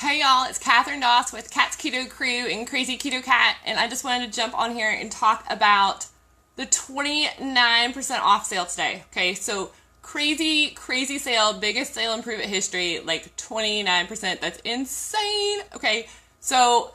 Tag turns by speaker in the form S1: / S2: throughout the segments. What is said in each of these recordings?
S1: Hey y'all, it's Catherine Doss with Cat's Keto Crew and Crazy Keto Cat, and I just wanted to jump on here and talk about the 29% off sale today. Okay, so crazy, crazy sale, biggest sale in Pruvit history, like 29%. That's insane. Okay, so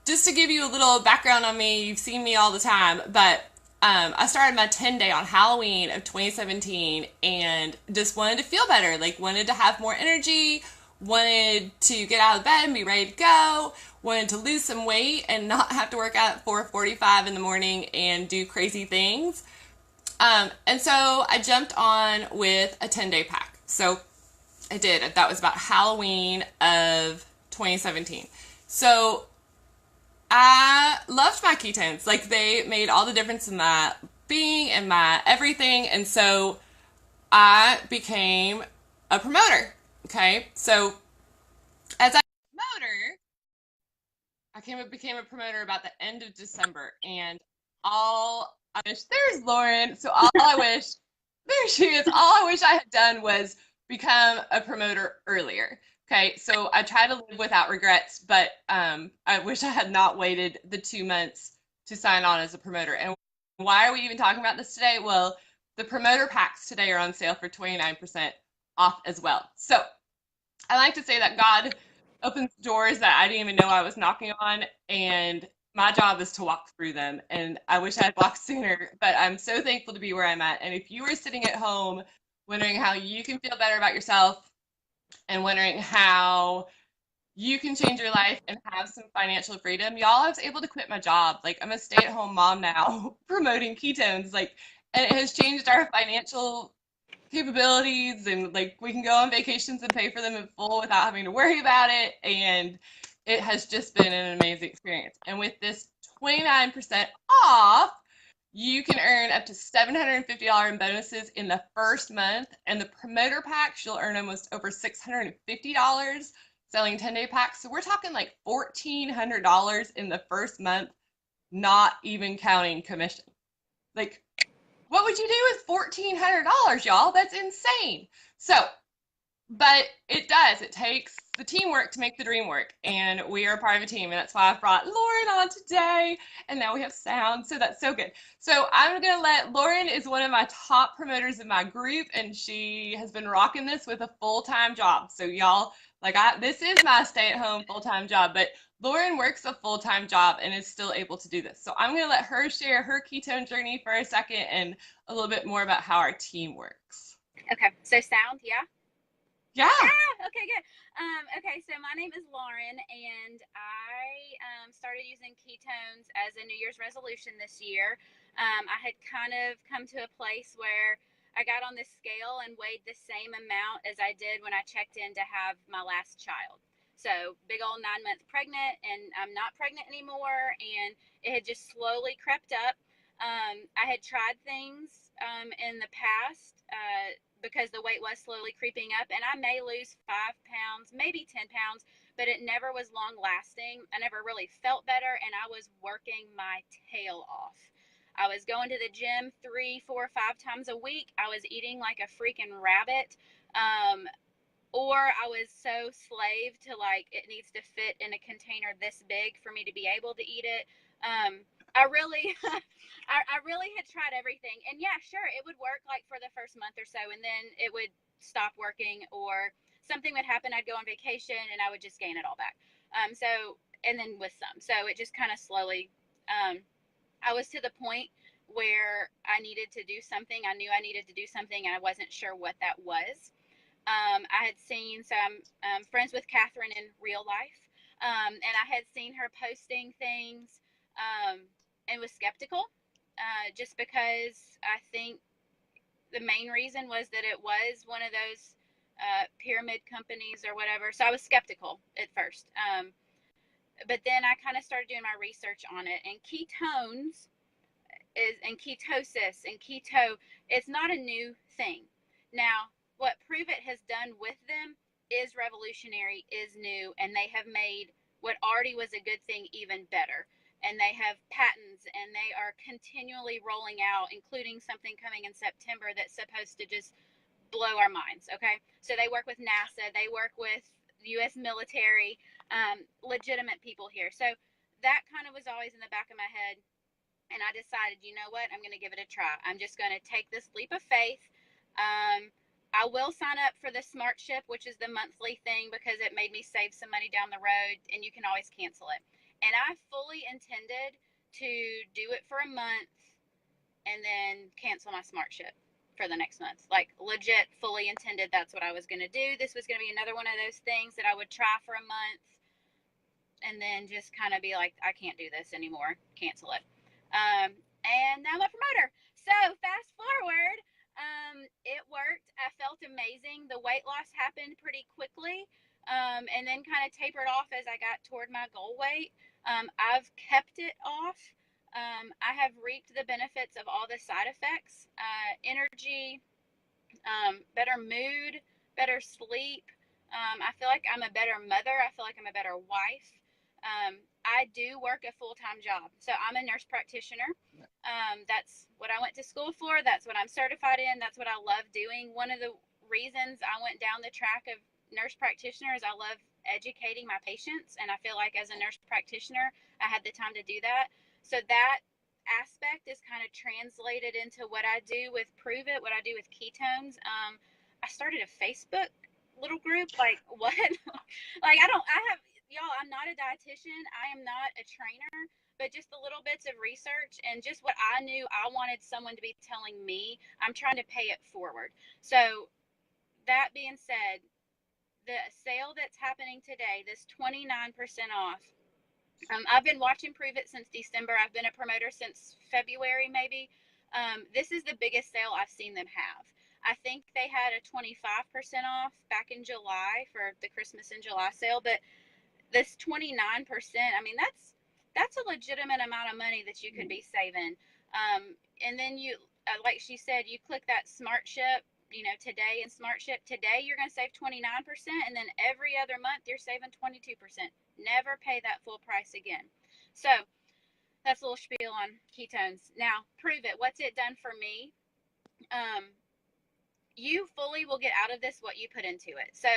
S1: just to give you a little background on me, you've seen me all the time, but I started my 10-day on Halloween of 2017 and just wanted to feel better, like wanted to have more energy, wanted to get out of bed and be ready to go, wanted to lose some weight and not have to work out at 4:45 in the morning and do crazy things. And so I jumped on with a 10-day pack. So I did. That was about Halloween of 2017. So I loved my ketones. Like they made all the difference in my being and my everything. And so I became a promoter. Okay. So as a promoter, became a promoter about the end of December. And all I wish, there's Lauren. So all I wish, there she is. All I wish I had done was become a promoter earlier. Okay, so I try to live without regrets, but I wish I had not waited the 2 months to sign on as a promoter. And why are we even talking about this today? Well, the promoter packs today are on sale for 29% off as well. So I like to say that God opens doors that I didn't even know I was knocking on, and my job is to walk through them. And I wish I had walked sooner, but I'm so thankful to be where I'm at. And if you are sitting at home wondering how you can feel better about yourself and wondering how you can change your life and have some financial freedom, y'all, I was able to quit my job. Like I'm a stay-at-home mom now promoting ketones, like, and it has changed our financial capabilities, and like we can go on vacations and pay for them in full without having to worry about it, and it has just been an amazing experience. And with this 29% off, you can earn up to $750 in bonuses in the first month, and the promoter packs you'll earn almost over $650 selling 10-day packs. So we're talking like $1,400 in the first month, not even counting commission. Like, what would you do with $1,400, y'all? That's insane. So, but it does. It takes the teamwork to make the dream work, and we are part of a team, and that's why I brought Lauren on today. And now we have sound, so that's so good. So I'm gonna let Lauren is one of my top promoters in my group, and she has been rocking this with a full-time job. So y'all, like this is my stay-at-home full-time job, but Lauren works a full-time job and is still able to do this. So I'm going to let her share her ketone journey for a second and a little bit more about how our team works.
S2: Okay, so sound, yeah?
S1: Yeah.
S2: Yeah, okay, good. Okay, so my name is Lauren, and I started using ketones as a New Year's resolution this year. I had kind of come to a place where I got on this scale and weighed the same amount as I did when I checked in to have my last child. So, big old 9 month pregnant, and I'm not pregnant anymore, and it had just slowly crept up. I had tried things in the past because the weight was slowly creeping up, and I may lose 5 pounds, maybe 10 pounds, but it never was long lasting. I never really felt better, and I was working my tail off. I was going to the gym 3, 4, 5 times a week. I was eating like a freaking rabbit. Or I was so slave to like it needs to fit in a container this big for me to be able to eat it. I really, I really had tried everything, and yeah, sure, it would work like for the first month or so, and then it would stop working, or something would happen. I'd go on vacation, and I would just gain it all back. And then with some, so it just kind of slowly. I was to the point where I needed to do something. I knew I needed to do something, and I wasn't sure what that was. I had seen, so I'm friends with Catherine in real life, and I had seen her posting things and was skeptical just because I think the main reason was that it was one of those pyramid companies or whatever. So I was skeptical at first. But then I kind of started doing my research on it, and ketones and ketosis and keto, it's not a new thing. Now, what Pruvit has done with them is revolutionary, is new, and they have made what already was a good thing even better. And they have patents, and they are continually rolling out, including something coming in September that's supposed to just blow our minds. Okay, so they work with NASA, they work with U.S. military, legitimate people here. So that kind of was always in the back of my head. And I decided, you know what, I'm going to give it a try. I'm just going to take this leap of faith. I will sign up for the Smart Ship, which is the monthly thing, because it made me save some money down the road, and you can always cancel it. And I fully intended to do it for a month and then cancel my Smart Ship for the next month. Like, legit, fully intended that's what I was going to do. This was going to be another one of those things that I would try for a month and then just kind of be like, I can't do this anymore, cancel it. And now I'm a promoter. So fast forward, it worked. I felt amazing. The weight loss happened pretty quickly, and then kind of tapered off as I got toward my goal weight. I've kept it off. I have reaped the benefits of all the side effects, energy, better mood, better sleep. I feel like I'm a better mother. I feel like I'm a better wife. I do work a full-time job. So I'm a nurse practitioner. That's what I went to school for. That's what I'm certified in. That's what I love doing. One of the reasons I went down the track of nurse practitioner is I love educating my patients. And I feel like as a nurse practitioner, I had the time to do that. So that aspect is kind of translated into what I do with Pruvit, what I do with ketones. I started a Facebook little group. Like, what? Like, y'all, I'm not a dietitian. I am not a trainer, but just the little bits of research and just what I knew I wanted someone to be telling me, I'm trying to pay it forward. So that being said, the sale that's happening today, this 29% off, I've been watching Pruvit since December. I've been a promoter since February, maybe. This is the biggest sale I've seen them have. I think they had a 25% off back in July for the Christmas and July sale, but this 29%, I mean, that's a legitimate amount of money that you could be saving. And then you, like she said, you click that Smart Ship, today in Smart Ship. Today you're going to save 29%, and then every other month you're saving 22%. Never pay that full price again. So that's a little spiel on ketones. Now, Pruvit, what's it done for me? You fully will get out of this what you put into it. So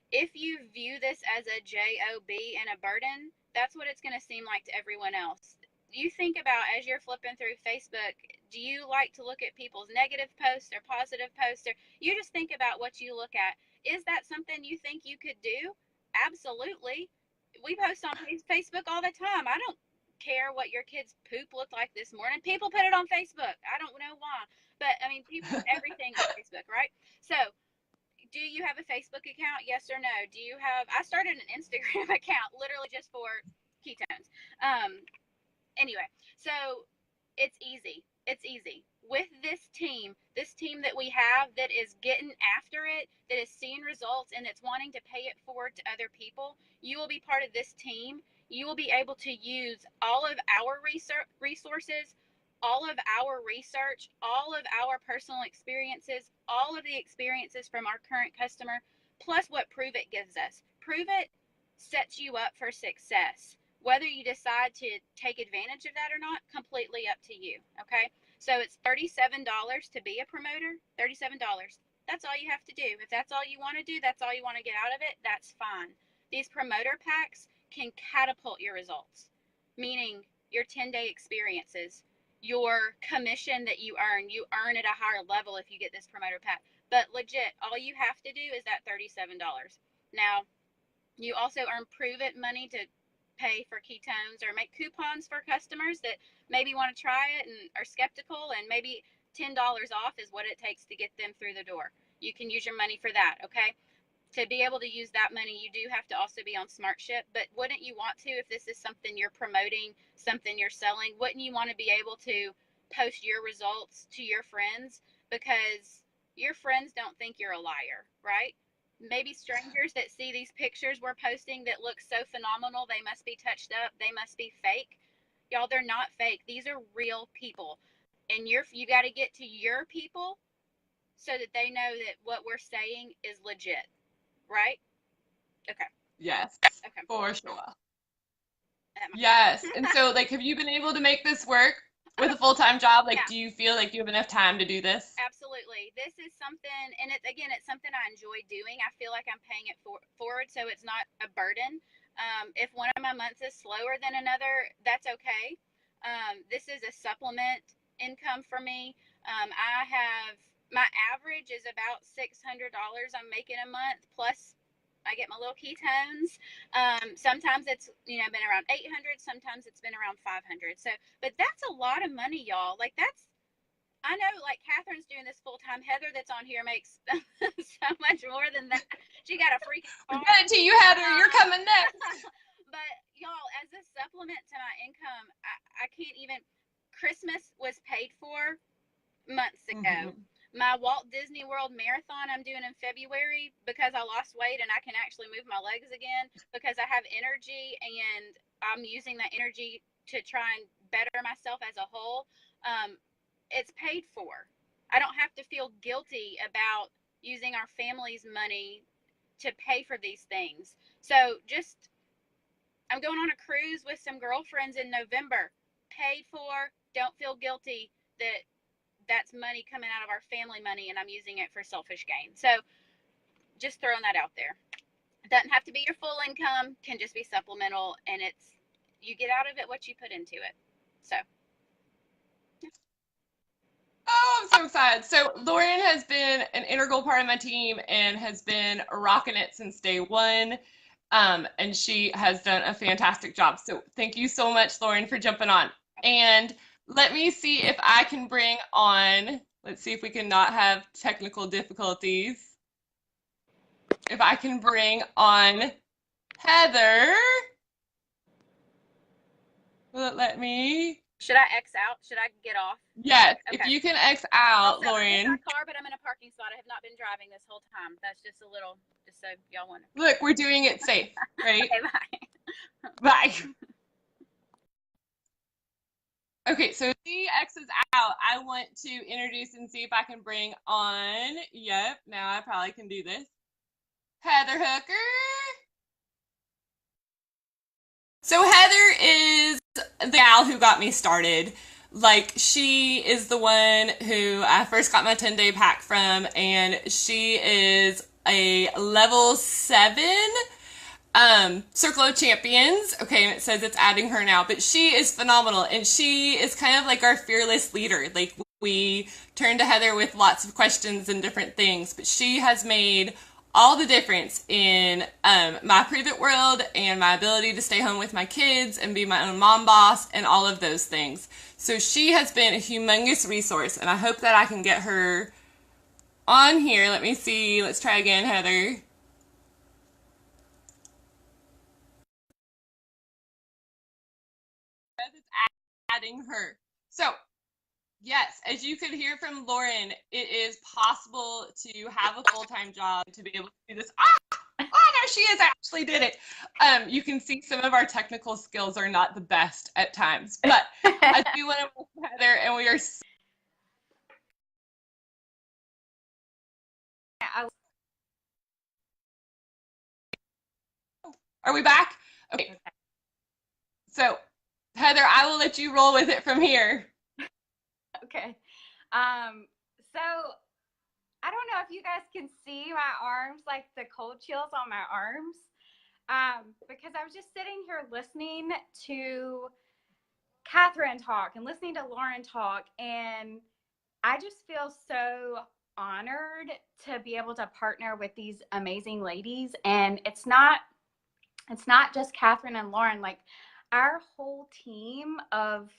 S2: if you view this as a job and a burden, that's what it's going to seem like to everyone else. You think about, as you're flipping through Facebook, do you like to look at people's negative posts or positive posts? Or you just think about what you look at. Is that something you think you could do? Absolutely. We post on Facebook all the time. I don't care what your kid's poop looked like this morning. People put it on Facebook. I don't know why. But, I mean, people put everything on Facebook, right? So, do you have a Facebook account? Yes or no? I started an Instagram account literally just for ketones. Anyway, so it's easy. It's easy. With this team that we have that is getting after it, that is seeing results, and that's wanting to pay it forward to other people, you will be part of this team. You will be able to use all of our resources, all of our research, all of our personal experiences, all of the experiences from our current customer, plus what Pruvit gives us. Pruvit sets you up for success. Whether you decide to take advantage of that or not, completely up to you, okay? So it's $37 to be a promoter, $37. That's all you have to do. If that's all you want to do, that's all you want to get out of it, that's fine. These promoter packs can catapult your results, meaning your 10-day experiences, your commission that you earn at a higher level if you get this promoter pack. But legit, all you have to do is that $37. Now, you also earn Pruvit money to pay for ketones or make coupons for customers that maybe want to try it and are skeptical, and maybe $10 off is what it takes to get them through the door. You can use your money for that, okay? To be able to use that money, you do have to also be on Smart Ship. But wouldn't you want to, if this is something you're promoting, something you're selling, wouldn't you want to be able to post your results to your friends? Because your friends don't think you're a liar, right? Maybe strangers that see these pictures we're posting that look so phenomenal, they must be touched up, they must be fake. Y'all, they're not fake. These are real people. And you got to get to your people so that they know that what we're saying is legit. Right? Okay.
S1: Yes,
S2: okay.
S1: For sure. Yes. And so, have you been able to make this work with a full-time job? Do you feel like you have enough time to do this?
S2: Absolutely. absolutely. This is something, and it's something I enjoy doing. I feel like I'm paying it forward, so it's not a burden. If one of my months is slower than another, that's okay. This is a supplement income for me. I have my average is about $600 I'm making a month, plus I get my little ketones. Sometimes it's been around 800, sometimes it's been around 500. So, but that's a lot of money, y'all. Like that's I know, like Catherine's doing this full time. Heather, that's on here, makes so much more than that. She got a freaking
S1: We'll
S2: car.
S1: get it to you, Heather. You're coming next.
S2: But y'all, as a supplement to my income, I can't even. Christmas was paid for months ago.
S1: Mm-hmm.
S2: My Walt Disney World Marathon I'm doing in February because I lost weight and I can actually move my legs again because I have energy and I'm using that energy to try and better myself as a whole. It's paid for. I don't have to feel guilty about using our family's money to pay for these things. So just, I'm going on a cruise with some girlfriends in November. Paid for. Don't feel guilty that that's money coming out of our family money and I'm using it for selfish gain. So just throwing that out there. It doesn't have to be your full income, can just be supplemental, and it's, you get out of it what you put into it. So.
S1: Oh, I'm so excited. So Lauren has been an integral part of my team and has been rocking it since day one. And she has done a fantastic job. So thank you so much, Lauren, for jumping on. And let me see if I can bring on, let's see if we can not have technical difficulties. If I can bring on Heather. Will it let me?
S2: Should I X out? Should I get off?
S1: Yes,
S2: Okay.
S1: if you can X out,
S2: Also, I'm in
S1: Lauren.
S2: my car, but I'm in a parking spot. I have not been driving this whole time. That's just a little, just so y'all wonder.
S1: Look, we're doing it safe, right?
S2: Okay, bye.
S1: Bye. Okay, so she X's out. I want to introduce and see if I can bring on, yep, now I probably can do this, Heather Hooker. So Heather is the gal who got me started. Like, she is the one who I first got my 10-day pack from, and she is a level 7 Circle of Champions. Okay, and it says it's adding her now, but she is phenomenal, and she is kind of like our fearless leader. Like, we turn to Heather with lots of questions and different things, but she has made all the difference in my Pruvit world and my ability to stay home with my kids and be my own mom boss and all of those things. So she has been a humongous resource, and I hope that I can get her on here. Let me see. Let's try again, Heather. It's adding her. So, yes, as you could hear from Lauren, it is possible to have a full-time job to be able to do this. Oh no, she has actually did it. You can see some of our technical skills are not the best at times, but I do want to work with Heather, and we are. Are we back? Okay. So, Heather, I will let you roll with it from here.
S3: Okay. So I don't know if you guys can see my arms, like the cold chills on my arms, because I was just sitting here listening to Catherine talk and listening to Lauren talk, and I just feel so honored to be able to partner with these amazing ladies. And it's not just Catherine and Lauren, like our whole team of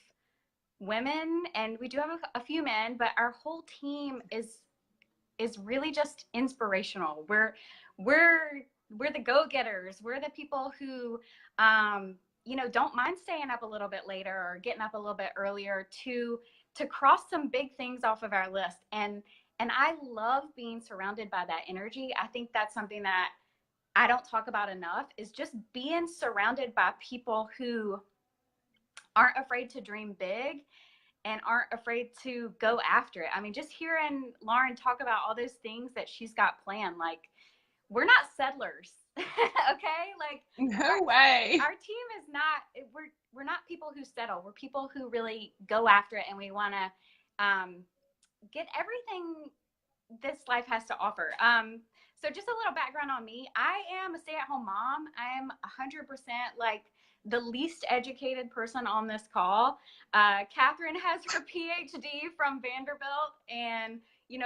S3: women, and we do have a few men, but our whole team is really just inspirational. We're the go-getters. We're the people who don't mind staying up a little bit later or getting up a little bit earlier to cross some big things off of our list. And I love being surrounded by that energy. I think that's something that I don't talk about enough, is just being surrounded by people who aren't afraid to dream big and aren't afraid to go after it. I mean, just hearing Lauren talk about all those things that she's got planned, like, we're not settlers. Okay? Like,
S1: no way.
S3: Our team is not, we're not people who settle. We're people who really go after it, and we want to get everything this life has to offer. So just a little background on me. I am a stay-at-home mom. I am 100% like the least educated person on this call. Catherine has her PhD from Vanderbilt, and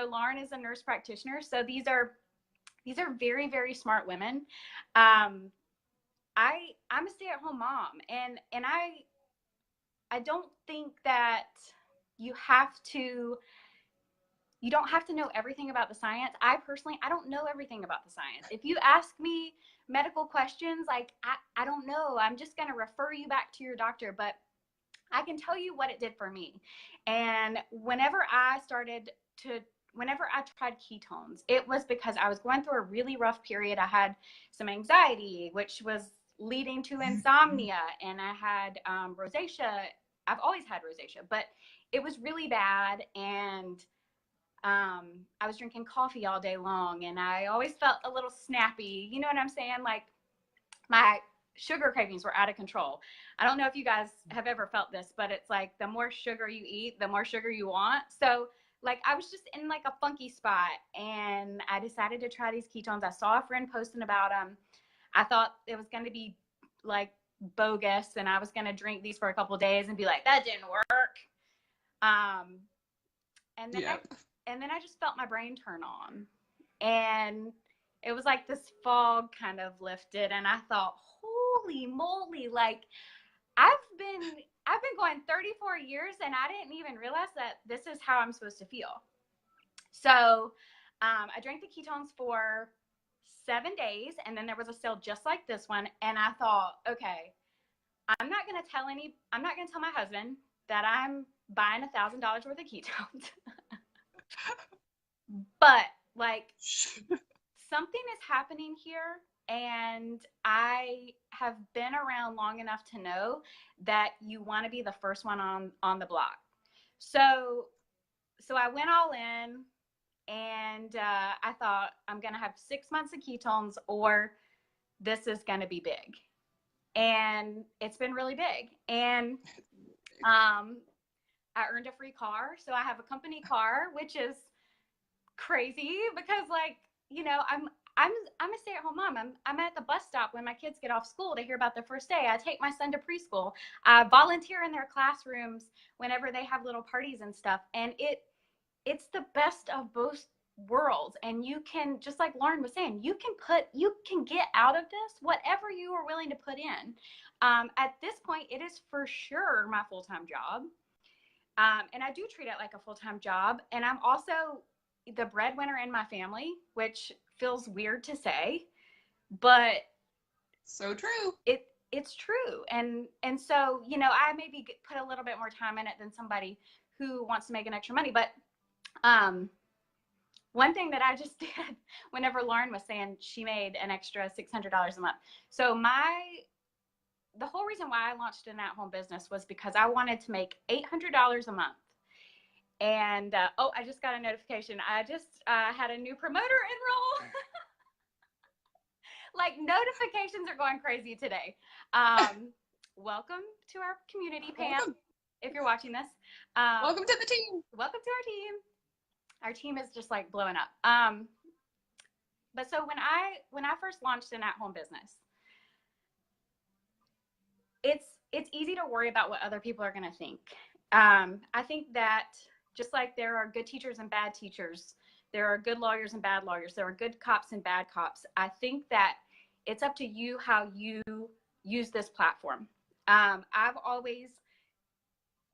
S3: Lauren is a nurse practitioner. So these are very, very smart women. I'm a stay-at-home mom, and I don't think that you don't have to know everything about the science. I don't know everything about the science. If you ask me medical questions, like I don't know, I'm just going to refer you back to your doctor, but I can tell you what it did for me. And whenever I tried ketones, it was because I was going through a really rough period. I had some anxiety, which was leading to insomnia, and I had rosacea. I've always had rosacea, but it was really bad. And I was drinking coffee all day long, and I always felt a little snappy. You know what I'm saying? Like my sugar cravings were out of control. I don't know if you guys have ever felt this, but it's like the more sugar you eat, the more sugar you want. So like I was just in like a funky spot, and I decided to try these ketones. I saw a friend posting about them. I thought it was going to be like bogus, and I was going to drink these for a couple of days and be like, that didn't work. And then I just felt my brain turn on, and it was like this fog kind of lifted, and I thought, holy moly, like I've been going 34 years, and I didn't even realize that this is how I'm supposed to feel. So I drank the ketones for 7 days, and then there was a sale just like this one, and I thought, okay, I'm not going to tell my husband that I'm buying $1,000 worth of ketones. But like something is happening here, and I have been around long enough to know that you want to be the first one on the block. So I went all in, and I thought I'm going to have 6 months of ketones, or this is going to be big. And it's been really big. And I earned a free car. So I have a company car, which is crazy because like, I'm a stay-at-home mom. I'm at the bus stop when my kids get off school to hear about their first day. I take my son to preschool. I volunteer in their classrooms whenever they have little parties and stuff. And it's the best of both worlds. And you can, just like Lauren was saying, you can get out of this whatever you are willing to put in. At this point, it is for sure my full-time job. And I do treat it like a full-time job. And I'm also the breadwinner in my family, which feels weird to say, but
S1: so true.
S3: It's true. And so, I maybe put a little bit more time in it than somebody who wants to make an extra money. But one thing that I just did whenever Lauren was saying she made an extra $600 a month. So the whole reason why I launched an at-home business was because I wanted to make $800 a month. And, I just got a notification. I just had a new promoter enroll. Like notifications are going crazy today. Welcome to our community, Pam, welcome. If you're watching this.
S1: Welcome to the team.
S3: Welcome to our team. Our team is just like blowing up. But so when I first launched an at-home business, it's easy to worry about what other people are going to think. I think that just like there are good teachers and bad teachers, there are good lawyers and bad lawyers, there are good cops and bad cops. I think that it's up to you how you use this platform. I've always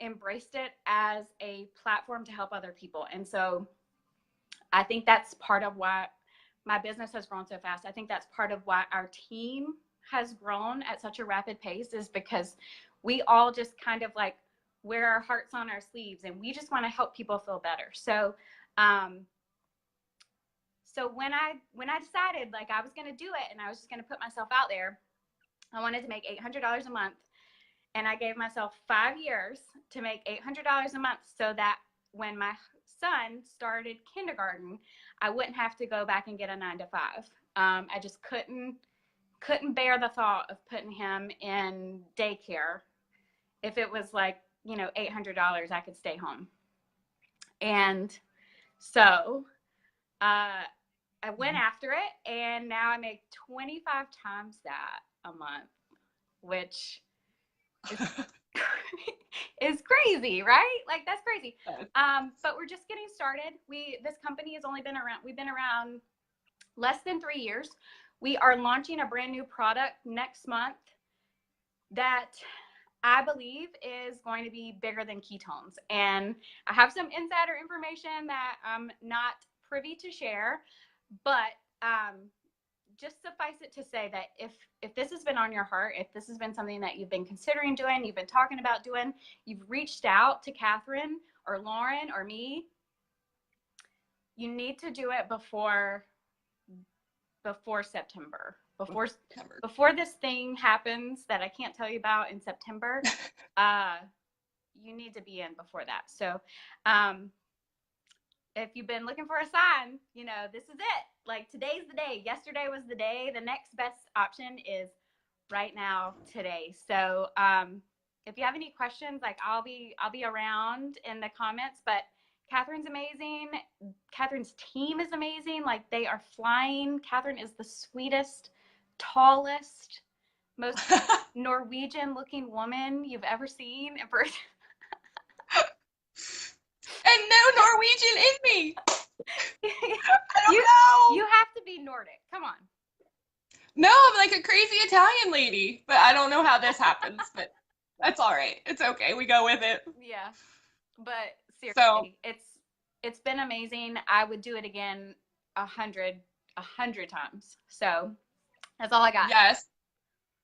S3: embraced it as a platform to help other people. And so I think that's part of why my business has grown so fast. I think that's part of why our team has grown at such a rapid pace, is because we all just kind of like wear our hearts on our sleeves, and we just want to help people feel better. So when I decided like I was going to do it and I was just going to put myself out there, I wanted to make $800 a month, and I gave myself 5 years to make $800 a month so that when my son started kindergarten, I wouldn't have to go back and get a 9-to-5. I just couldn't bear the thought of putting him in daycare. If it was like, $800, I could stay home. And so I went after it, and now I make 25 times that a month, which is, is crazy, right? Like, that's crazy. But we're just getting started. This company has only been around, we've been around less than 3 years. We are launching a brand new product next month that I believe is going to be bigger than ketones. And I have some insider information that I'm not privy to share, but just suffice it to say that if this has been on your heart, if this has been something that you've been considering doing, you've been talking about doing, you've reached out to Catherine or Lauren or me, you need to do it before September. Before this thing happens that I can't tell you about in September, you need to be in before that. So if you've been looking for a sign, this is it. Like, today's the day. Yesterday was the day. The next best option is right now, today. So if you have any questions, like, I'll be around in the comments. But Catherine's amazing. Catherine's team is amazing. Like, they are flying. Catherine is the sweetest, tallest, most Norwegian looking woman you've ever seen in person.
S1: And no Norwegian in me. I don't know.
S3: You have to be Nordic. Come on.
S1: No, I'm like a crazy Italian lady, but I don't know how this happens, but that's all right. It's okay. We go with it.
S3: Yeah. But seriously, it's been amazing. I would do it again 100 times. So that's all I got.
S1: Yes.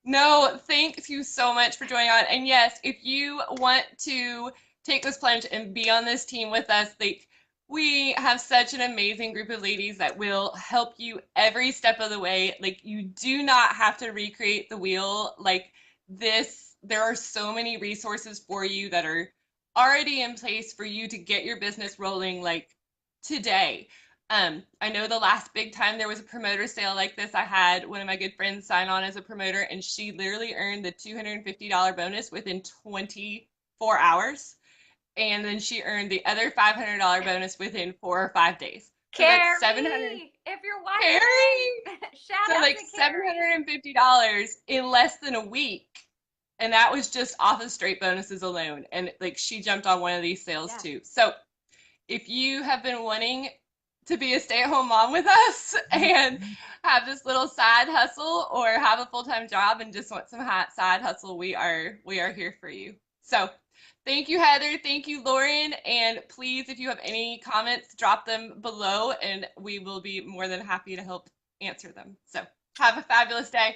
S1: No, thank you so much for joining on. And yes, if you want to take this plunge and be on this team with us, like, we have such an amazing group of ladies that will help you every step of the way. Like, you do not have to recreate the wheel. Like, this, there are so many resources for you that are already in place for you to get your business rolling, like, today. I know the last big time there was a promoter sale like this, I had one of my good friends sign on as a promoter, and she literally earned the $250 bonus within 24 hours. And then she earned the other $500 bonus within 4 or 5 days. So
S3: Carrie,
S1: that's 700.
S3: if you're watching,
S1: Carrie,
S3: shout out
S1: like
S3: to Carrie.
S1: $750 in less than a week, and that was just off of straight bonuses alone. And like, she jumped on one of these sales too. So if you have been wanting to be a stay-at-home mom with us and have this little side hustle, or have a full-time job and just want some hot side hustle, we are here for you. So thank you, Heather. Thank you, Lauren. And please, if you have any comments, drop them below, and we will be more than happy to help answer them. So have a fabulous day.